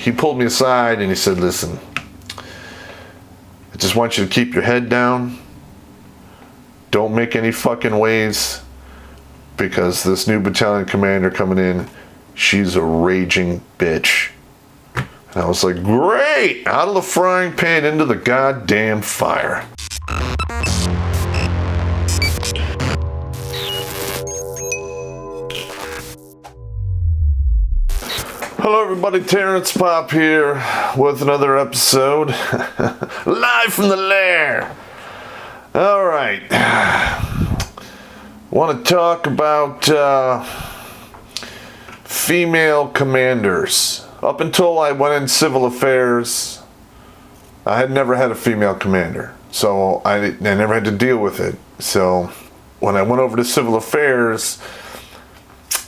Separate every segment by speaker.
Speaker 1: he pulled me aside and he said, listen, I just want you to keep your head down. Don't make any fucking waves, because this new battalion commander coming in, she's a raging bitch. And I was like, great! Out of the frying pan into the goddamn fire. Hello everybody, Terrence Popp here with another episode. Live from the Lair. Alright. I want to talk about female commanders. Up until I went in civil affairs, I had never had a female commander. So I never had to deal with it. So when I went over to civil affairs,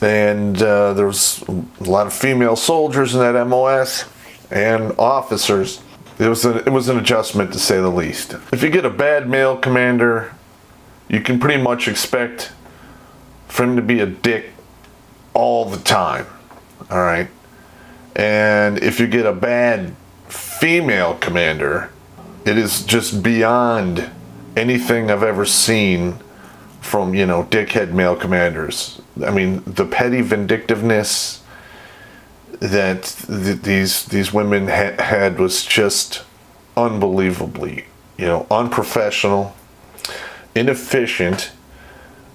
Speaker 1: and there was a lot of female soldiers in that MOS and officers, it was an adjustment, to say the least. If you get a bad male commander, you can pretty much expect for him to be a dick all the time. All right. And if you get a bad female commander, it is just beyond anything I've ever seen from, dickhead male commanders. I mean, the petty vindictiveness that these women had was just unbelievably, unprofessional, inefficient,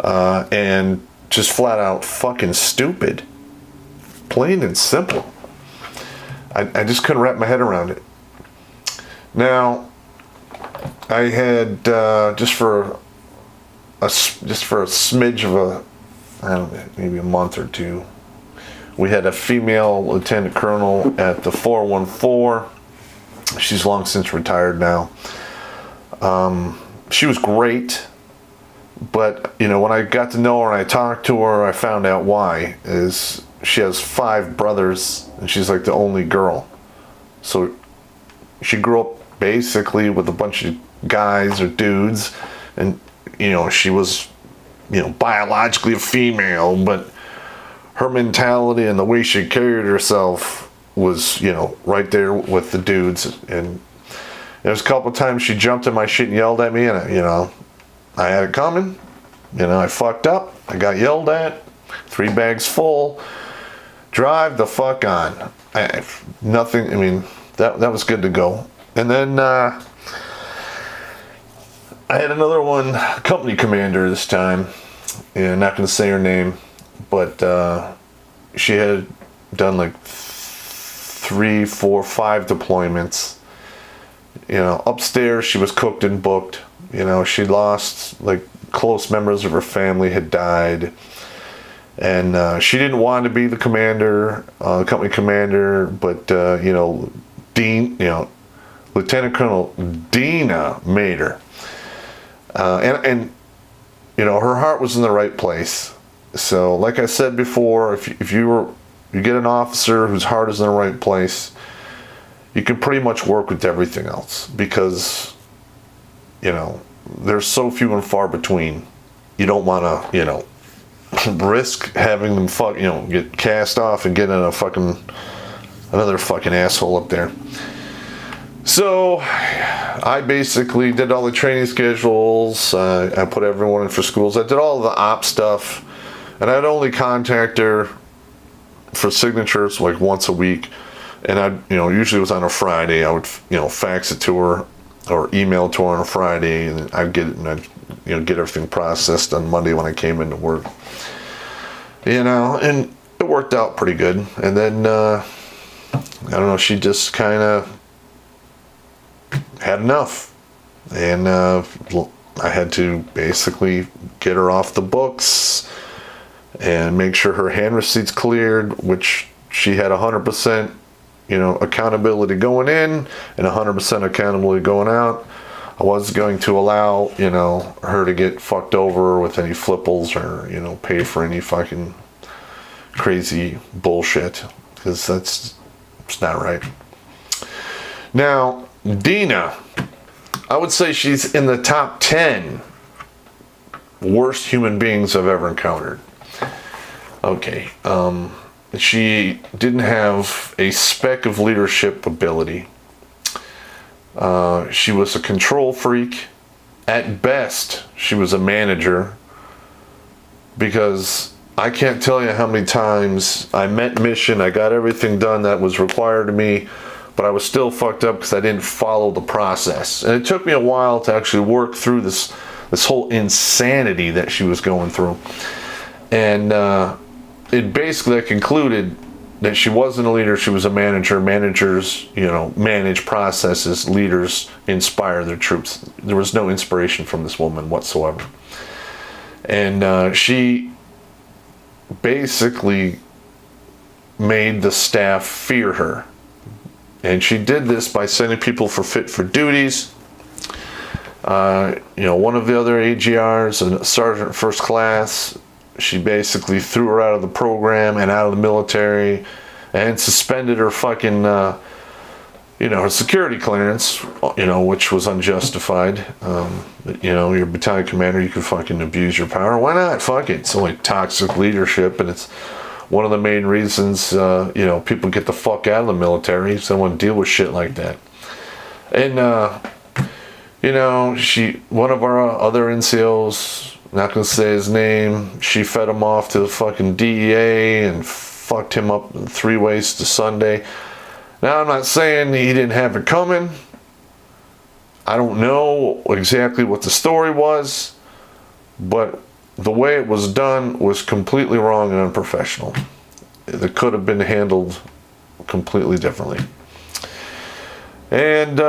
Speaker 1: and just flat out fucking stupid. Plain and simple. I just couldn't wrap my head around it. Now, I had just for a smidge of maybe a month or two, we had a female lieutenant colonel at the 414. She's long since retired now. She was great, but when I got to know her and I talked to her, I found out why. Is she has 5 brothers and she's like the only girl. So she grew up basically with a bunch of guys or dudes, and she was biologically a female, but her mentality and the way she carried herself was, right there with the dudes. And there was a couple of times she jumped in my shit and yelled at me, and I had it coming. I fucked up. I got yelled at. 3 bags full. Drive the fuck on. Nothing. I mean, that was good to go. And then I had another one, company commander this time. And I'm not going to say her name, but she had done like 3, 4, 5 deployments. Upstairs she was cooked and booked. She lost, like, close members of her family had died, and she didn't want to be the commander, company commander, but Lieutenant Colonel Dina made her, and her heart was in the right place. So, like I said before, if you get an officer whose heart is in the right place, you can pretty much work with everything else, because there's so few and far between. You don't want to risk having them get cast off and get in another fucking asshole up there. So I basically did all the training schedules. I put everyone in for schools. I did all the op stuff, and I'd only contact her for signatures like once a week. And I, usually it was on a Friday. I would, fax it to her or email it to her on a Friday, and I'd get it, and I'd, get everything processed on Monday when I came into work. And it worked out pretty good. And then I don't know, she just kind of had enough, and I had to basically get her off the books and make sure her hand receipts cleared, which she had 100% accountability going in and 100% accountability going out. I wasn't going to allow her to get fucked over with any flippals or pay for any fucking crazy bullshit, because it's not right. Now, Dina, I would say she's in the top 10 worst human beings I've ever encountered. Okay, she didn't have a speck of leadership ability. She was a control freak. At best, she was a manager, because I can't tell you how many times I met mission, I got everything done that was required of me, but I was still fucked up because I didn't follow the process. And it took me a while to actually work through this whole insanity that she was going through. And it basically concluded that she wasn't a leader, she was a manager. Managers, manage processes. Leaders inspire their troops. There was no inspiration from this woman whatsoever. And she basically made the staff fear her. And she did this by sending people for fit for duties. One of the other AGRs, a sergeant first class, she basically threw her out of the program and out of the military, and suspended her fucking, her security clearance, which was unjustified. You're a battalion commander, you can fucking abuse your power. Why not? Fuck it. It's only toxic leadership, and it's one of the main reasons, people get the fuck out of the military, so they want to deal with shit like that. And, one of our other NCOs, not gonna say his name, she fed him off to the fucking DEA and fucked him up 3 ways to Sunday. Now, I'm not saying he didn't have it coming. I don't know exactly what the story was, but the way it was done was completely wrong and unprofessional. It could have been handled completely differently. And,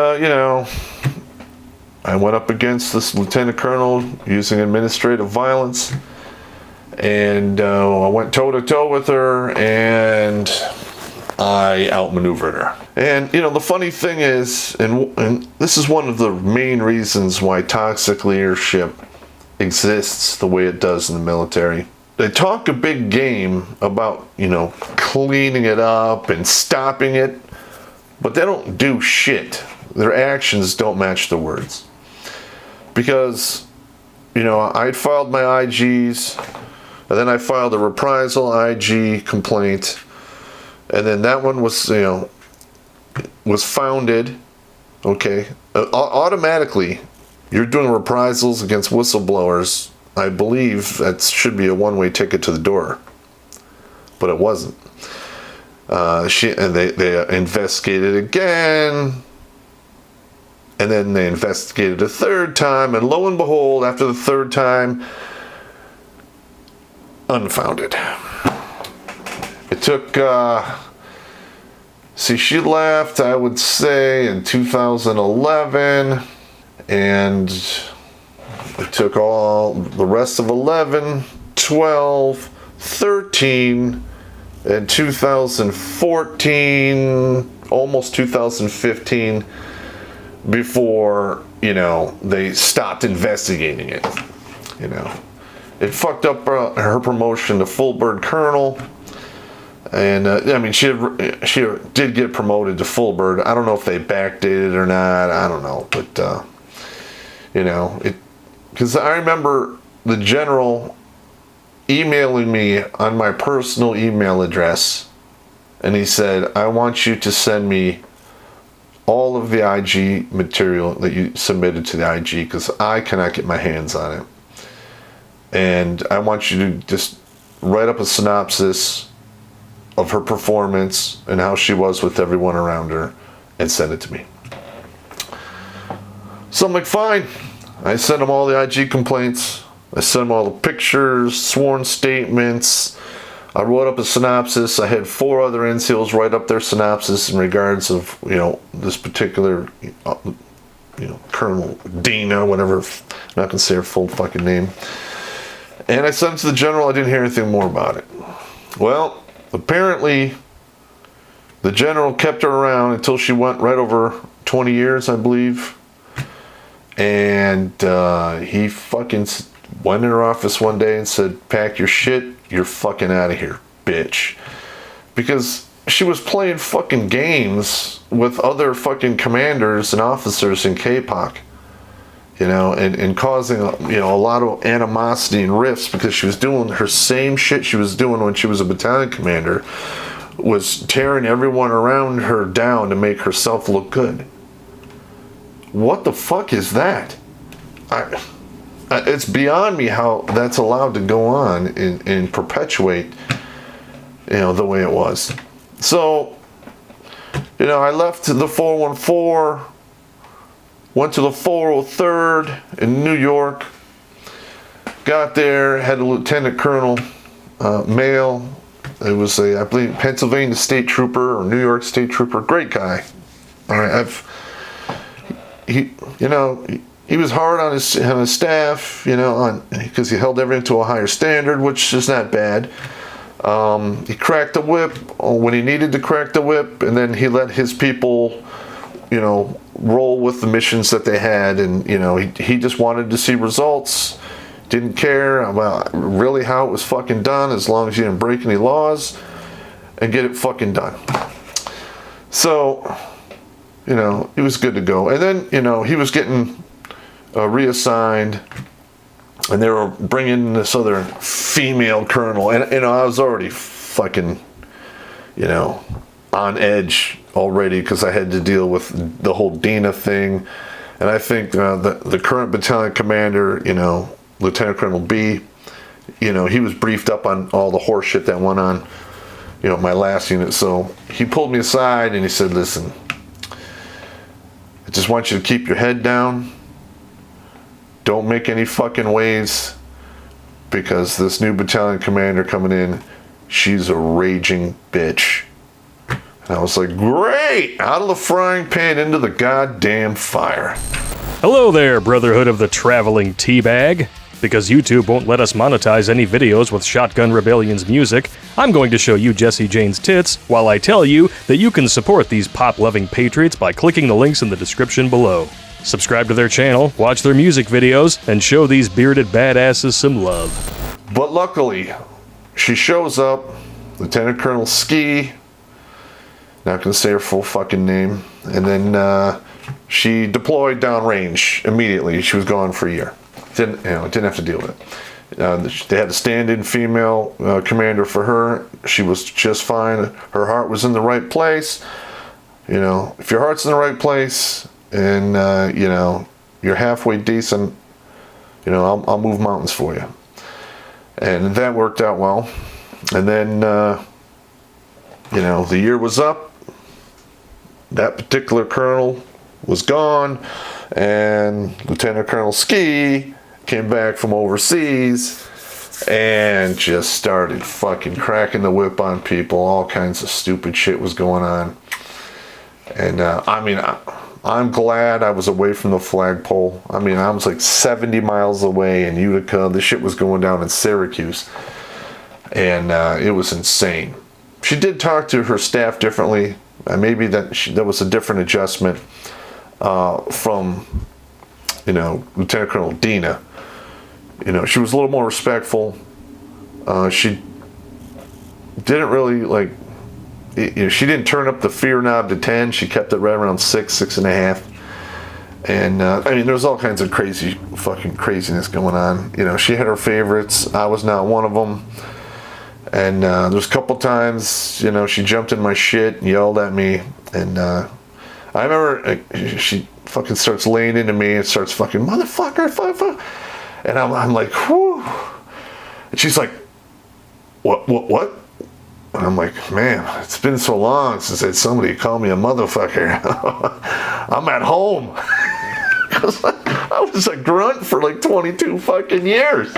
Speaker 1: I went up against this lieutenant colonel using administrative violence, and I went toe-to-toe with her, and I outmaneuvered her. And, the funny thing is, and this is one of the main reasons why toxic leadership exists the way it does in the military. They talk a big game about, cleaning it up and stopping it, but they don't do shit. Their actions don't match the words. Because, I'd filed my IGs, and then I filed a reprisal IG complaint, and then that one was, was founded, okay? Automatically, you're doing reprisals against whistleblowers. I believe that should be a one-way ticket to the door, but it wasn't. They investigated again. And then they investigated a third time, and lo and behold, after the third time, unfounded. It took, she left, I would say, in 2011, and it took all the rest of 11, 12, 13, and 2014, almost 2015, before, they stopped investigating it. It fucked up her promotion to full bird colonel. And, she did get promoted to full bird. I don't know if they backdated or not. I don't know. But, because I remember the general emailing me on my personal email address. And he said, I want you to send me all of the IG material that you submitted to the IG, because I cannot get my hands on it. And I want you to just write up a synopsis of her performance and how she was with everyone around her and send it to me. So I'm like, fine. I sent him all the IG complaints. I sent him all the pictures, sworn statements. I wrote up a synopsis. I had 4 other NCOs write up their synopsis in regards of, this particular, Colonel Dina, whatever. I'm not going to say her full fucking name. And I sent it to the general. I didn't hear anything more about it. Well, apparently, the general kept her around until she went right over 20 years, I believe. And he fucking went in her office one day and said, pack your shit, you're fucking out of here, bitch. Because she was playing fucking games with other fucking commanders and officers in KPOC. and causing, a lot of animosity and rifts because she was doing her same shit she was doing when she was a battalion commander, was tearing everyone around her down to make herself look good. What the fuck is that? It's beyond me how that's allowed to go on and perpetuate, the way it was. So, I left the 414, went to the 403rd in New York, got there, had a lieutenant colonel, male. It was I believe, Pennsylvania State Trooper or New York State Trooper. Great guy. All right, he was hard on his staff, because he held everything to a higher standard, which is not bad. He cracked the whip when he needed to crack the whip, and then he let his people, roll with the missions that they had, and he just wanted to see results. Didn't care about really how it was fucking done, as long as you didn't break any laws and get it fucking done. So, he was good to go. And then, he was getting reassigned, and they were bringing this other female colonel, and I was already fucking, on edge already because I had to deal with the whole Dina thing. And I think the current battalion commander, Lieutenant Colonel B, he was briefed up on all the horse shit that went on, my last unit. So he pulled me aside and he said, listen, I just want you to keep your head down. Don't make any fucking waves, because this new battalion commander coming in, she's a raging bitch. And I was like, great! Out of the frying pan into the goddamn fire.
Speaker 2: Hello there, Brotherhood of the Traveling Teabag. Because YouTube won't let us monetize any videos with Shotgun Rebellion's music, I'm going to show you Jesse Jane's tits while I tell you that you can support these pop-loving patriots by clicking the links in the description below. Subscribe to their channel, watch their music videos, and show these bearded badasses some love.
Speaker 1: But luckily, she shows up, Lieutenant Colonel Skee, not gonna say her full fucking name, and then she deployed downrange immediately. She was gone for a year. Didn't have to deal with it. They had a stand-in female commander for her. She was just fine. Her heart was in the right place. If your heart's in the right place and you're halfway decent, I'll move mountains for you. And that worked out well. And then the year was up. That particular colonel was gone, and Lieutenant Colonel Skee came back from overseas and just started fucking cracking the whip on people. All kinds of stupid shit was going on. And I'm glad I was away from the flagpole. I was like 70 miles away in Utica. This shit was going down in Syracuse, and it was insane. She did talk to her staff differently. Maybe that was a different adjustment from Lieutenant Colonel Dina. She was a little more respectful. She didn't really she didn't turn up the fear knob to 10. She kept it right around 6.5. And there's all kinds of craziness going on. She had her favorites. I was not one of them. And there's a couple times, she jumped in my shit and yelled at me. And I remember she fucking starts laying into me and starts fucking, motherfucker, fuck. And I'm like, whew. And she's like, what? And I'm like, man, it's been so long since I had somebody call me a motherfucker. I'm at home. Because I was a grunt for like 22 fucking years.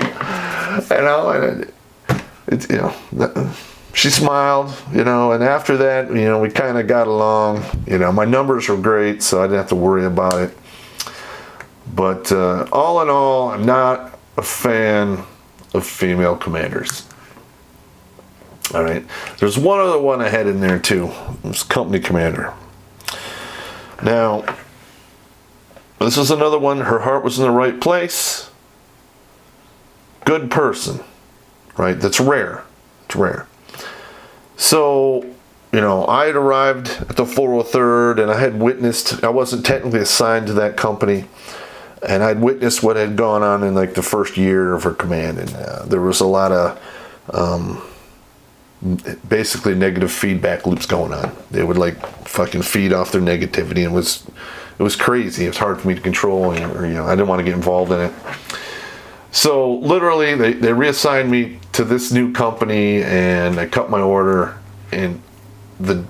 Speaker 1: She smiled, and after that, we kind of got along. My numbers were great, so I didn't have to worry about it. But all in all, I'm not a fan of female commanders. All right. There's one other one I had in there too. It was company commander. Now, this is another one. Her heart was in the right place. Good person. Right? That's rare. It's rare. So, I had arrived at the 403rd and I had witnessed, I wasn't technically assigned to that company. and I'd witnessed what had gone on in like the first year of her command, and there was a lot of basically negative feedback loops going on. They would like fucking feed off their negativity, and it was crazy. It was hard for me to control, or I didn't want to get involved in it. So literally, they reassigned me to this new company, and I cut my order. And the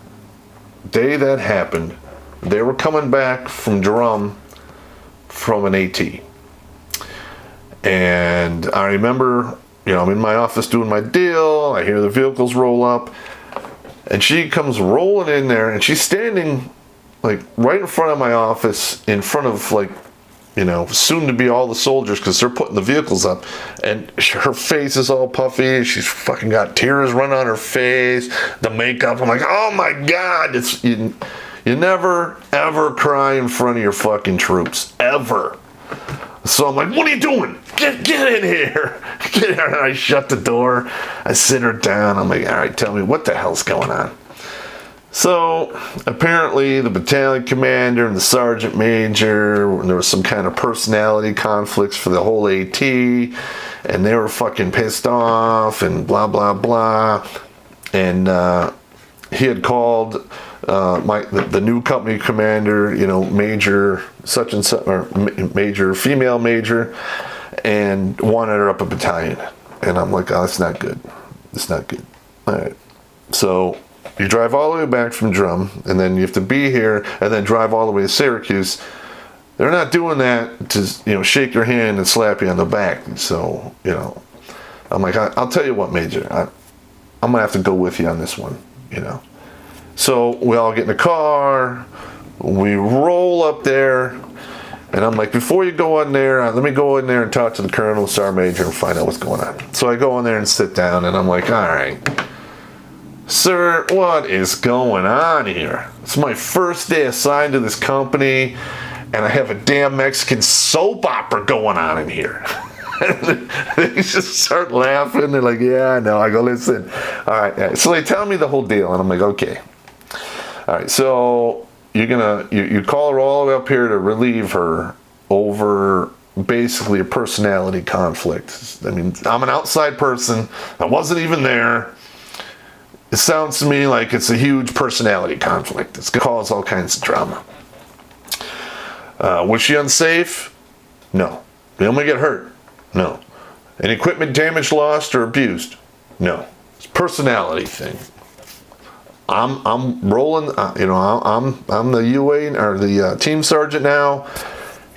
Speaker 1: day that happened, they were coming back from drum from an AT. And I remember, I'm in my office doing my deal. I hear the vehicles roll up, and she comes rolling in there, and she's standing like right in front of my office, in front of like, soon to be all the soldiers, because they're putting the vehicles up, and her face is all puffy. She's fucking got tears running on her face, the makeup. I'm like, oh my God, you never ever cry in front of your fucking troops, ever. So I'm like, what are you doing? Get in here. Get in here. And I shut the door. I sit her down. I'm like, all right, tell me what the hell's going on. So apparently the battalion commander and the sergeant major, there was some kind of personality conflicts for the whole AT, and they were fucking pissed off and blah, blah, blah. And he had called the new company commander, major such and such, or major female major, and wanted her up a battalion. And I'm like, oh, that's not good. It's not good. All right. So you drive all the way back from Drum, and then you have to be here, and then drive all the way to Syracuse. They're not doing that to, shake your hand and slap you on the back. So, I'm like, I'll tell you what, Major, I'm going to have to go with you on this one, So we all get in the car, we roll up there, and I'm like, before you go in there, let me go in there and talk to the colonel, sergeant major, and find out what's going on. So I go in there and sit down, and I'm like, all right, sir, what is going on here? It's my first day assigned to this company, and I have a damn Mexican soap opera going on in here. They just start laughing. They're like, yeah, I know. I go, listen. All right. So they tell me the whole deal, and I'm like, okay. All right. So you're you call her all the way up here to relieve her over basically a personality conflict. I mean, I'm an outside person. I wasn't even there. It sounds to me like it's a huge personality conflict. It's going to cause all kinds of drama. Was she unsafe? No. Did anyone get hurt? No. Any equipment damaged, lost, or abused? No. It's a personality thing. I'm rolling. I'm the UA or the team sergeant now.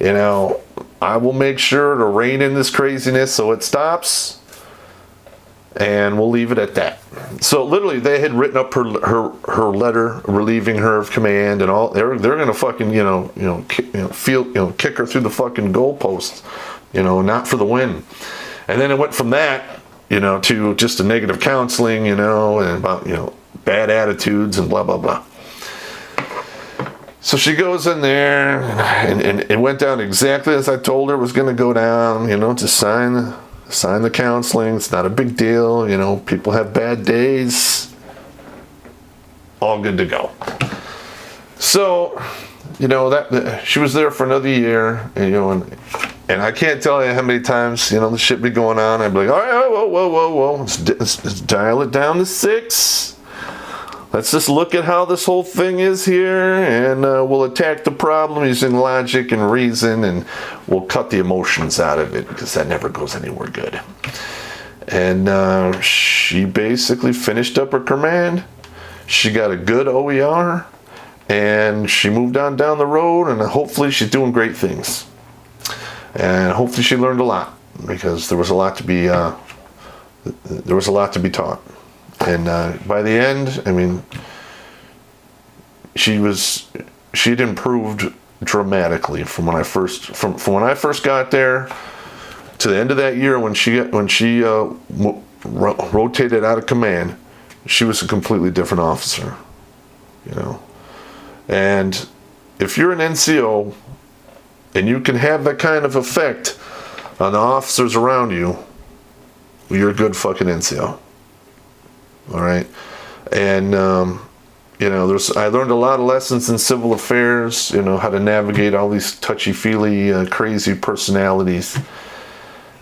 Speaker 1: I will make sure to rein in this craziness so it stops, and we'll leave it at that. So literally, they had written up her letter relieving her of command and all. They're gonna fucking kick her through the fucking goalposts, not for the win. And then it went from that, to just a negative counseling, and about bad attitudes and blah blah blah. So she goes in there, and it went down exactly as I told her it was going to go down. To sign the counseling. It's not a big deal. People have bad days. All good to go. So, that she was there for another year, and I can't tell you how many times, the shit be going on. I'd be like, all right, whoa. Let's dial it down to 6. Let's just look at how this whole thing is here, and we'll attack the problem using logic and reason, and we'll cut the emotions out of it, because that never goes anywhere good. And she basically finished up her command. She got a good OER, and she moved on down the road, and hopefully she's doing great things. And hopefully she learned a lot, because there was a lot to be taught. And by the end, I mean, she'd improved dramatically from when I first got there to the end of that year when she rotated out of command. She was a completely different officer, And if you're an NCO and you can have that kind of effect on the officers around you, you're a good fucking NCO. All right. And, I learned a lot of lessons in civil affairs, how to navigate all these touchy-feely, crazy personalities,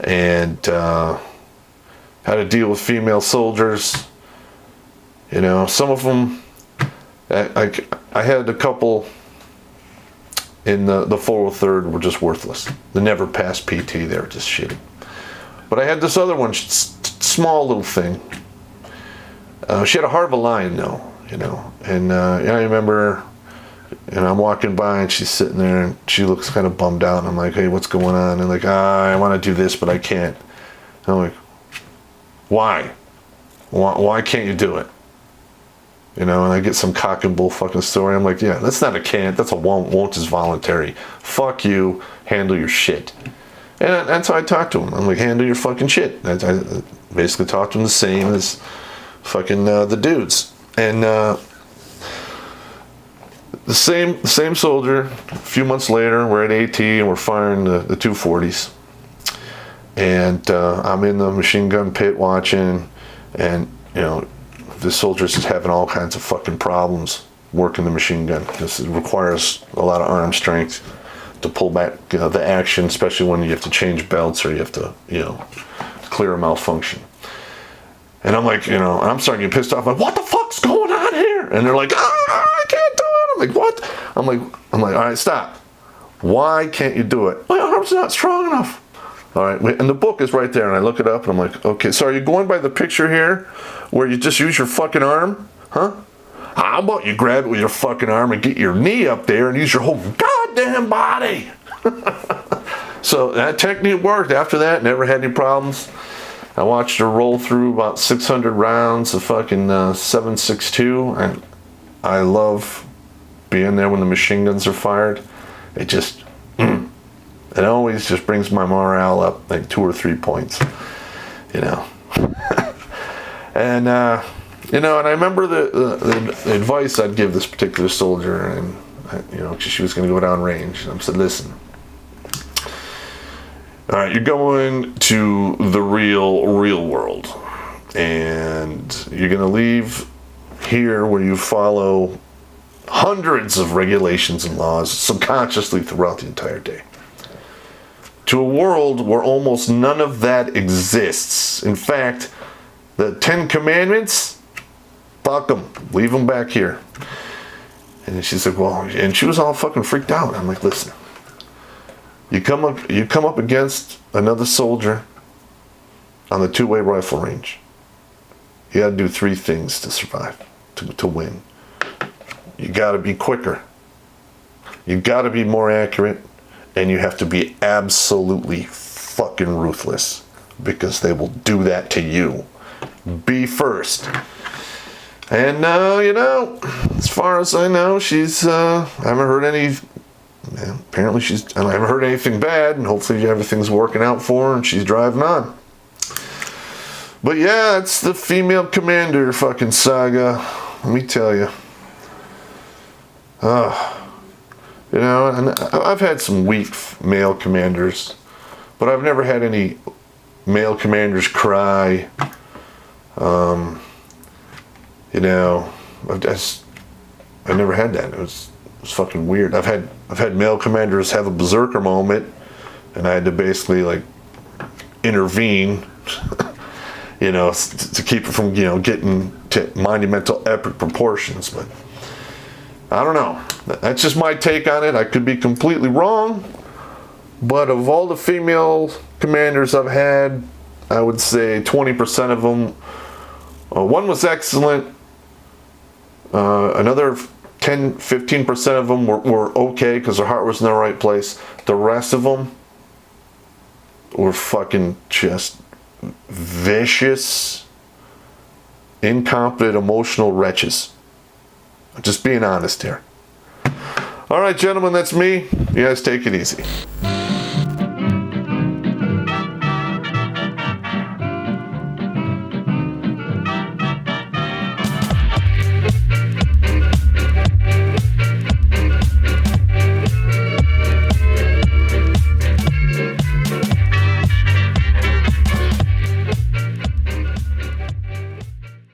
Speaker 1: and how to deal with female soldiers. Some of them, I had a couple in the 403rd were just worthless. They never passed PT, they were just shitty. But I had this other one, small little thing. She had a heart of a lion, though, and I remember, I'm walking by and she's sitting there and she looks kind of bummed out, and I'm like, hey, what's going on? And like, I want to do this, but I can't. And I'm like, why? Why can't you do it? And I get some cock and bull fucking story. I'm like, yeah, that's not a can't, that's a won't is voluntary. Fuck you, handle your shit. And that's how I talk to him. I'm like, handle your fucking shit. I basically talk to him the same as fucking the dudes. And the same soldier, a few months later, we're at AT and we're firing the 240s. And I'm in the machine gun pit watching, and the soldiers just having all kinds of fucking problems working the machine gun, because it requires a lot of arm strength to pull back the action, especially when you have to change belts or you have to clear a malfunction. And I'm like, I'm starting to get pissed off, like, what the fuck's going on here? And they're like, I can't do it. I'm like, what? I'm like, all right, stop. Why can't you do it? My arm's not strong enough. All right, and the book is right there, and I look it up, and I'm like, okay, so are you going by the picture here, where you just use your fucking arm? Huh? How about you grab it with your fucking arm and get your knee up there and use your whole goddamn body? So that technique worked. After that, never had any problems. I watched her roll through about 600 rounds of fucking 7.62, and I love being there when the machine guns are fired. It just... It always just brings my morale up like 2 or 3 points, And and I remember the advice I'd give this particular soldier, and she was going to go down range. And I said, listen, all right, you're going to the real world, and you're going to leave here where you follow hundreds of regulations and laws subconsciously throughout the entire day, to a world where almost none of that exists. In fact, the 10 Commandments, fuck them, leave them back here. And then she's like, well, and she was all fucking freaked out. I'm like, listen, you come up against another soldier on the 2-way rifle range. You got to do 3 things to survive, to win. You got to be quicker. You got to be more accurate. And you have to be absolutely fucking ruthless, because they will do that to you. Be first. And as far as I know, she's I haven't heard any. Apparently, I haven't heard anything bad, and hopefully everything's working out for her, and she's driving on. But yeah, it's the female commander fucking saga. Let me tell you. And I've had some weak male commanders, but I've never had any male commanders cry. I never had that. It was fucking weird. I've had male commanders have a berserker moment, and I had to basically like intervene, to keep it from getting to monumental epic proportions. But I don't know. That's just my take on it. I could be completely wrong. But of all the female commanders I've had, I would say 20% of them, one was excellent. Another 10-15% of them were okay because their heart was in the right place. The rest of them were fucking just vicious, incompetent, emotional wretches. Just being honest here. All right, gentlemen, that's me. You guys take it easy.